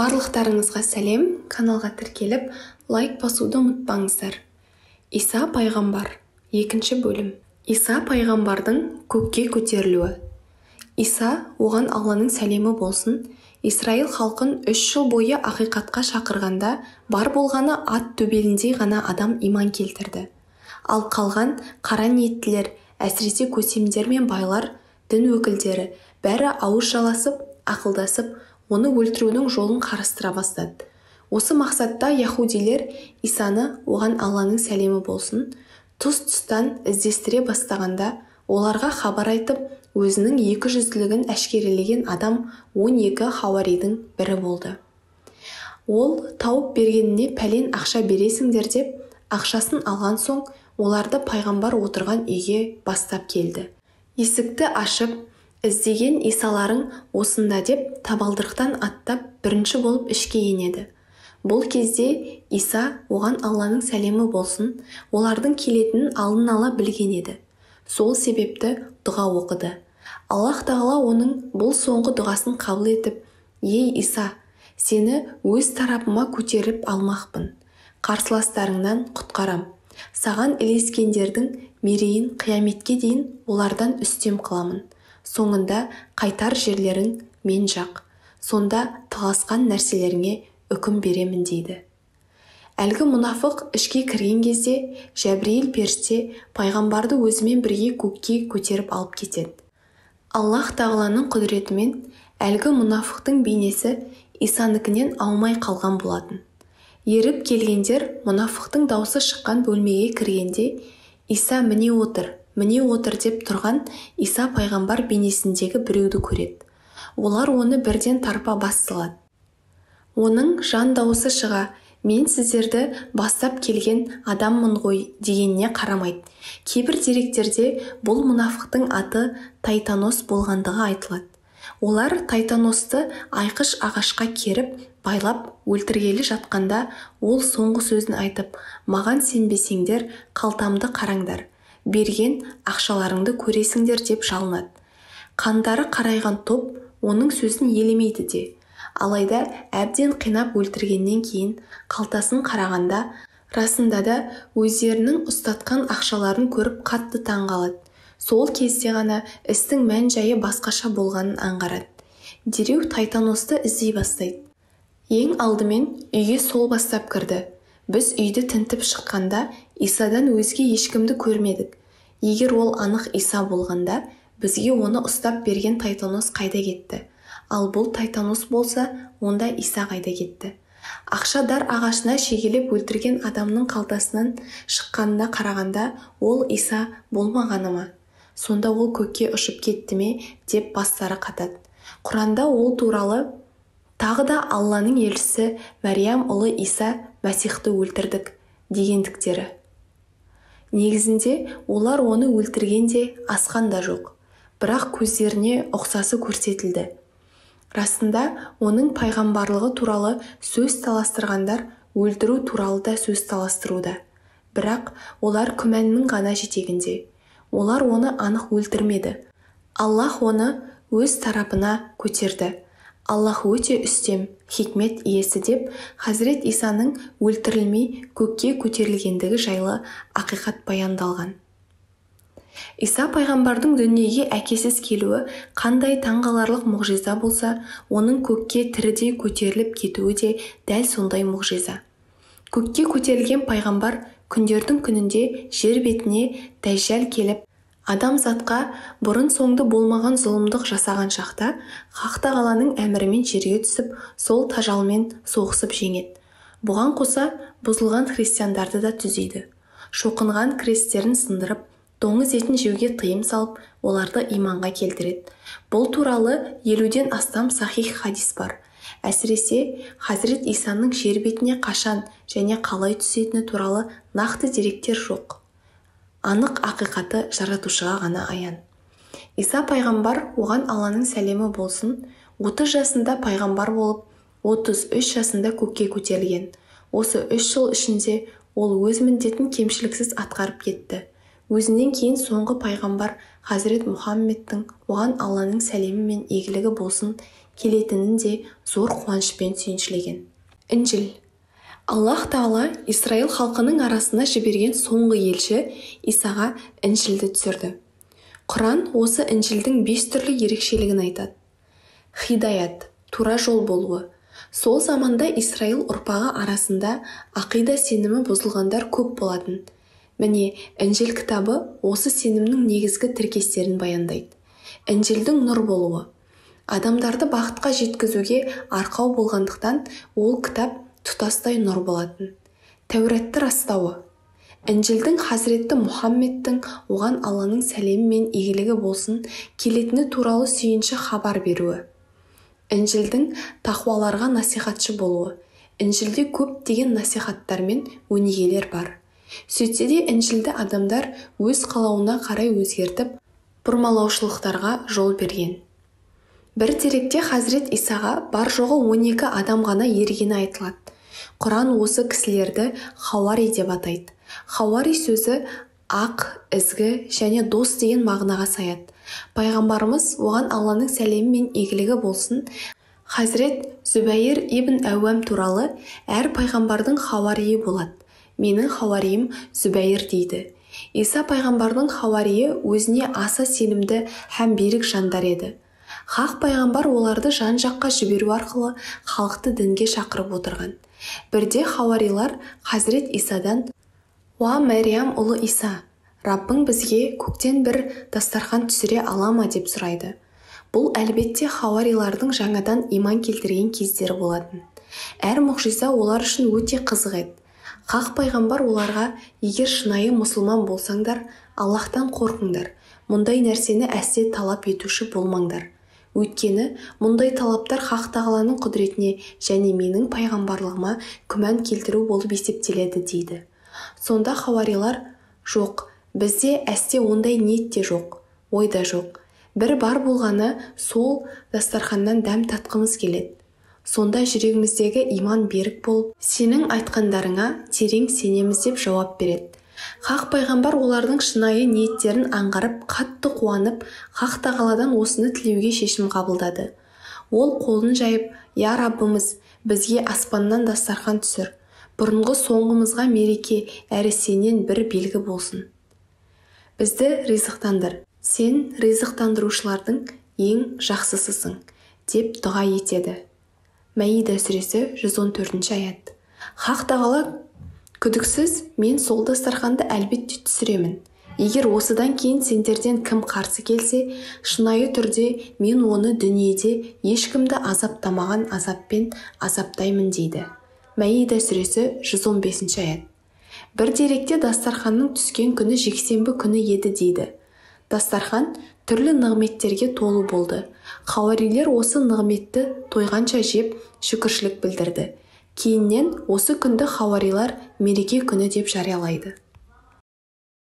Барлықтарыңызға сәлем, каналға тіркеліп, лайк басуды ұмытпаңыздар. Иса пайғамбар, 2 бөлім. Иса пайғамбардың көкке көтерілуі. Иса, оған Алланың сәлемі болсын, Исраил халқын 3 жыл бойы ақиқатқа шақырғанда, бар болғаны ат төбеліндей ғана адам иман келтірді. Ал қалған қара ниеттілер, әсіресе көсемдер мен байлар, дін өкілдері, бәрі ауыз жаласып, ақылдасып, оны өлтірудің жолын қарастыра бастады. Осы мақсатта яһудилер Исаны, оған Алланың сәлемі болсын, тұс-тұстан іздестіре бастағанда, оларға хабар айтып, өзінің 200-лігін әшкерелеген адам 12 хауаридің бірі болды. Ол тауып бергеніне пәлен ақша бересіңдер деп, ақшасын алған соң, оларды пайғамбар отырған үйге бастап келді. Есікті ашып, іздеген Исаларың осында деп табалдырықтан аттап бірінші болып ішке енеді. Бұл кезде Иса, оған Алланың сәлемі болсын, олардың келетінін алдын ала білген еді. Сол себепті дұға оқыды. Аллах Тағала оның бұл соңғы дұғасын қабыл етіп, «Ей Иса, сені өз тарапыма көтеріп алмақпын. Қарсыластарыңнан құтқарам. Саған ілескендердің мерейін қияметке дейін олардан үстем қыламын. Соңында қайтар жерлерің мен жақ. Сонда таласқан нәрселеріңе үкім беремін» дейді. Әлгі мұнафық ішке кірген кезде Жәбірейіл періште пайғамбарды өзімен бірге көкке көтеріп алып кетеді. Аллах Тағаланың құдіретімен әлгі мұнафықтың бейнесі Исаныкінен аумай қалған болатын. Еріп келгендер мұнафықтың даусы шыққан бөлмеге кіргенде «Иса міне отыр» деп тұрған Иса пайғамбар бейнесіндегі біреуді көреді. Олар оны бірден тарпа бас салады. Оның жан дауысы шыға, «Мен сіздерді бастап келген адаммын ғой» дегеніне қарамайды. Кейбір деректерде бұл мұнафықтың аты Тайтанос болғандығы айтылады. Олар Тайтаносты айқыш ағашқа керіп, байлап өлтіргелі жатқанда, ол соңғы сөзін айтып, «Маған сенбесеңдер, қалтамды қараңдар, берген ақшаларыңды көресіңдер» деп жалынады. Қандары қарайған топ оның сөзін елемейді де. Алайда әбден қинап өлтіргеннен кейін қалтасын қарағанда, расында да өздерінің ұстатқан ақшаларын көріп қатты таңғалады. Сол кезде ғана істің мән-жайы басқаша болғанын аңғарады. Дереу Тайтаносты іздей бастайды. Ең алдымен үйге сол бастап кірді. Біз үйді тінтіп шыққанда Исадан өзге ешкімді көрмедік. Егер ол анық Иса болғанда, бізге оны ұстап берген Тайтанос қайда кетті? Ал бұл Тайтанос болса, онда Иса қайда кетті? Ақшадар ағашына шегелеп өлтірген адамның қалтасынан шыққанына қарағанда, ол Иса болмағаны ма? Сонда ол көкке ұшып кетті ме деп бастары қатады. Құранда ол туралы «Тағы да Алланың елшісі Мәриям ұлы Иса Мәсихті өлтірдік» дегендіктері. Негізінде олар оны өлтіргенде асқан да жоқ, бірақ көздеріне ұқсасы көрсетілді. Расында оның пайғамбарлығы туралы сөз таластырғандар өлтіру туралы да сөз таластыруда. Бірақ олар күмәннің ғана жетегінде. Олар оны анық өлтірмеді. Аллах оны өз тарапына көтерді. Аллах өте үстем, хикмет иесі деп Хазірет Исаның өлтірілмей көкке көтерілгендігі жайлы ақиқат баяндалған. Иса пайғамбардың дүниеге әкесіз келуі қандай таңғаларлық мұғжиза болса, оның көкке тірідей көтеріліп кетуі де дәл сондай мұғжиза. Көкке көтерілген пайғамбар күндердің күнінде жер бетіне дәжжәл келіп, адамзатқа бұрын соңды болмаған зұлымдық жасаған шақта, Хақ Тағаланың әмірімен жерге түсіп, сол тажалмен соғысып жеңеді. Бұған қоса бұзылған христиандарды да түзейді. Шоқынған крестерін сындырып, доңыз етін жеуге тыйым салып, оларды иманға келтіреді. Бұл туралы 50-ден астам сахих хадис бар. Әсіресе Хазірет Исаның жер бетіне қашан және қалай түсетіні туралы нақты деректер жоқ. Анық ақиқаты жаратушыға ғана аян. Иса пайғамбар, оған Алланың сәлемі болсын, 30 жасында пайғамбар болып, 33 жасында көкке көтерілген. Осы 3 жыл ішінде ол өз міндетін кемшіліксіз атқарып кетті. Өзінен кейін соңғы пайғамбар Хазірет Мұхаммедтің, оған Алланың сәлемі мен игілігі болсын, келетінін де зор қуанышпен сүйіншілеген. Інжіл. Аллах Тағала Исраил халқының арасына жіберген соңғы елші Исаға Інжілді түсірді. Құран осы Інжілдің 5 түрлі ерекшелігін айтады. Хидаят, тура жол болуы. Сол заманда Исраил ұрпағы арасында ақида сенімі бұзылғандар көп болатын. Міне, Інжіл кітабы осы сенімнің негізгі тіркестерін баяндайды. Інжілдің нұр болуы. Адамдарды бақытқа жеткізуге арқау болғандықтан ол кітап тұтастай нұр болатын. Тәуратты растауы. Інжілдің Хазіретті Мұхаммедтің оған Алланың сәлемі мен игілігі болсын келетіні туралы сүйінші хабар беруі. Інжілдің тақуаларға насихатшы болуы. Інжілде көптеген насихаттар мен өнегелер бар. Сөйтсе де Інжілді адамдар өз қалауына қарай өзгертіп, бұрмалаушылықтарға жол берген. Бір деректе Хазірет Исаға бар жоғы 12 адам ғана ергені айтылады. Құран осы кісілерді хауари деп атайды. Хауари сөзі ақ, ізгі және дос деген мағынаға саяды. Пайғамбарымыз оған Алланың сәлемі мен игілігі болсын Хазірет Зүбәйір ибн Әуәм туралы әр пайғамбардың хауарийі болады. Менің хауариім Зүбәйір дейді. Иса пайғамбардың хауарийі өзіне аса сенімді һәм берік жандар еді. Хақ пайғамбар оларды жан-жаққа жіберу арқылы халықты дінге шақырып отырған. Бірде хауарилар Хазірет Исадан: «Уа Мәриям ұлы Иса, Раббың бізге көктен бір дастархан түсіре ала ма?» деп сұрайды. Бұл әлбетте хауарилардың жаңадан иман келтірген кездері болатын. Әр мұғжиза олар үшін өте қызық еді. Хақ пайғамбар оларға: «Егер шынайы мұсылман болсаңдар, Аллахтан қорқыңдар, мұндай нәрсені әсте талап етуші болмаңдар. Өйткені мұндай талаптар Хақ Тағаланың құдіретіне және менің пайғамбарлығыма күмән келтіру болып есептеледі» дейді. Сонда хауарилар: «Жоқ, бізде әсте ондай ниет те жоқ, ой да жоқ. Бір бар болғаны сол дастарханнан дәм татқымыз келеді. Сонда жүрегіміздегі иман берік болып, сенің айтқандарыңа терең сенеміз» деп жауап береді. Хақ пайғамбар олардың шынайы ниеттерін аңғарып, қатты қуанып, Хақ Тағаладан осыны тілеуге шешім қабылдады. Ол қолын жайып: «Я Раббымыз, бізге аспаннан дастархан түсір. Бұрынғы соңғымызға мереке әрі сенен бір белгі болсын. Бізді ризықтандыр. Сен ризықтандырушылардың ең жақсысысың» деп дұға етеді. Мәида сүресі 114 аят. Хақ Тағала: «Күдіксіз, мен сол дастарханды әлбетте түсіремін. Егер осыдан кейін сендерден кім қарсы келсе, шынайы түрде мен оны дүниеде ешкімді азаптамаған азаппен азаптаймын» дейді. Мәида сүресі 115 аят. Бір деректе дастарханның түскен күні жексенбі күні еді дейді. Дастархан түрлі нығметтерге толы болды. Хауарилер осы нығметті тойғанша жеп шүкіршілік білдірді. Кейіннен осы күнді хауарилар мереке күні деп жариялайды.